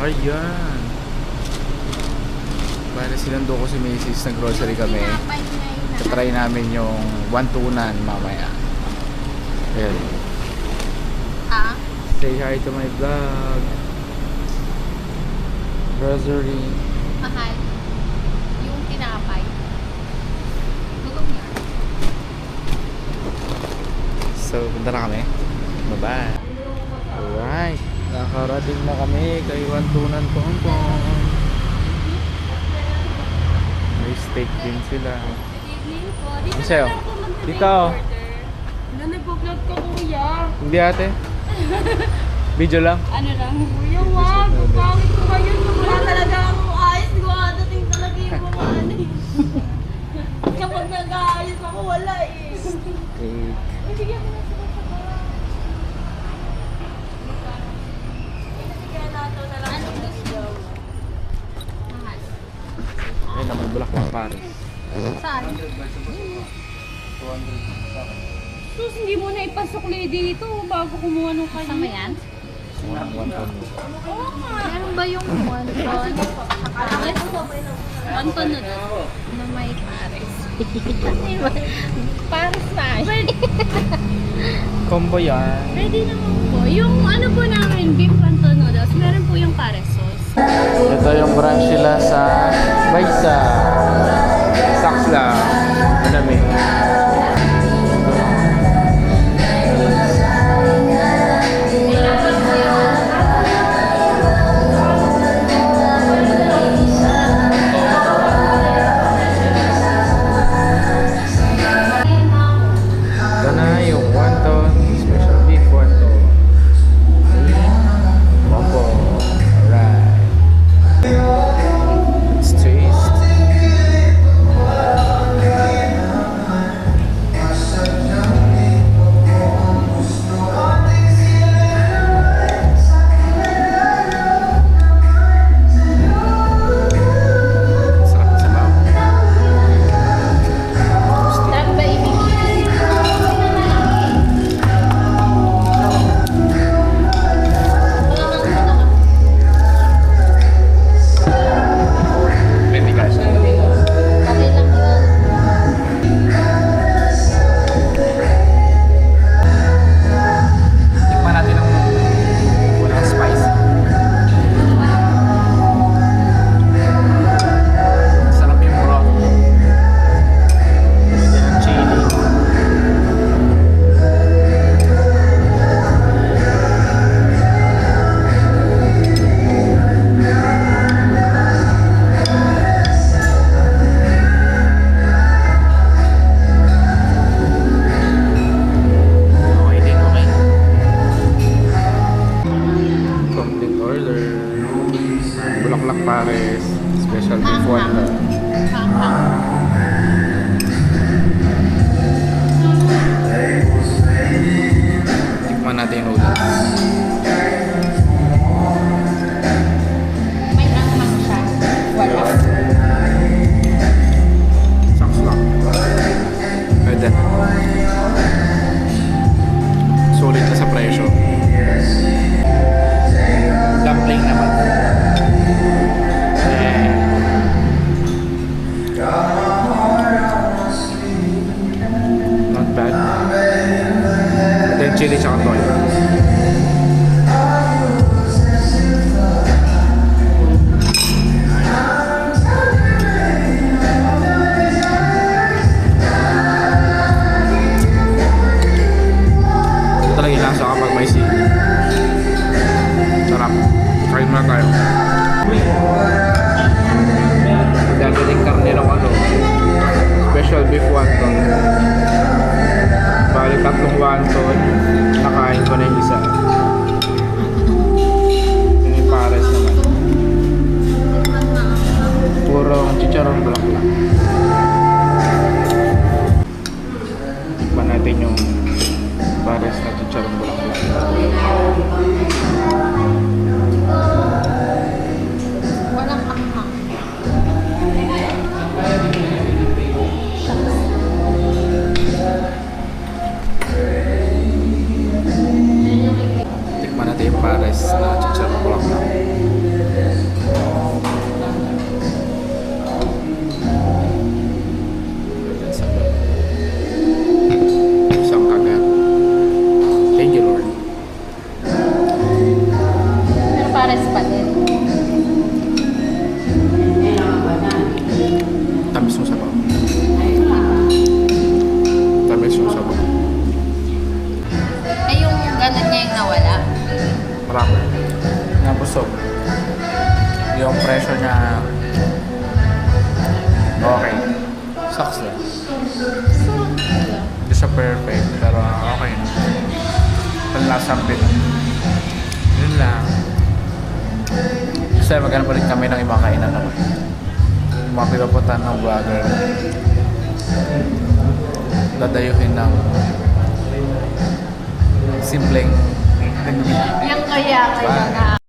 Ayan. Bale sinundo ko si Macy's, nag-grocery kami. Try namin yung wantunan mamaya. Ayan. Say hi to my vlog. Grocery. Mahal. Yung tinapay. Gutom niya. So, punta na kami. Bye-bye. Alright. Nakarating na kami kay Wantunan Pongpong. May steak din sila. Ano sa'yo? Dito. Nag-vlog ka, kuya. Hindi ate. Video lang. Ano lang? Kuya, wag. Pangit ko ba yun? Wala talaga akong ayos. Hindi ko dating talaga yung mga ano eh. Kapag nag-aayos ako, wala eh. Steak. Uy, bigyan mo na sila sa bara. Bigyan natin na lang. Anong gusto? Mahal. Ayun naman, bulaklak pare. Saan? Sus, hindi mo na ipasukli dito bago kumuha nung kanya. Sama yan? Wanton. Oo nga. Meron ba yung wonton? Wonton na doon? Na may pares. Pares na. Combo yan. Ready naman po. Yung ano po namin, beef wonton noodles, meron po yung pares sauce. Ito yung branch nila sa Baysa. Saks lang. Malamig. Ito na yung wonton, special beef wonton. Combo. Alright. Let's taste. Sarap sa baw. Sarap ba ibigay? Pwede ka siya. Okay lang yun. Tikman natin ang walang spice. Sarap yung broth. Pwede ng chili. Okay din, okay. Complete order. Bulaklak pares. Special beef wonton. Tikman natin yung noodles. May anghang siya. Wala. Saks lang. Pwede. Sulit na sa presyo. Dumpling naman. Not bad. And then chili tsaka toyo. Ito talaga yung lasa kapag may sili. Sarap. Try muna tayo. Dadaling karne ng ano. Special beef wonton. Bali tatlong wonton. Nakain ko na yung isa. Yung yung pares naman. Purong chicharong bulaklak. Tikman natin yung pares na chicharong bulaklak. Walang anghang. Yan yung pares pa din. Tamis yung sabaw. Tamis yung sabaw. Ay, yung ganun niya yung nawala. Marami. Nabusog. Yung pressure niya okay. Sucks lang. Hindi siya perfect, pero okay na. Panlasang Pinoy. Yun lang. Kasi maghanap pa rin kami ng ibang kainan naman. Yung mga pipapuntahan ng vlogger. Dadayuhin ng simpleng Yung kaya kayo na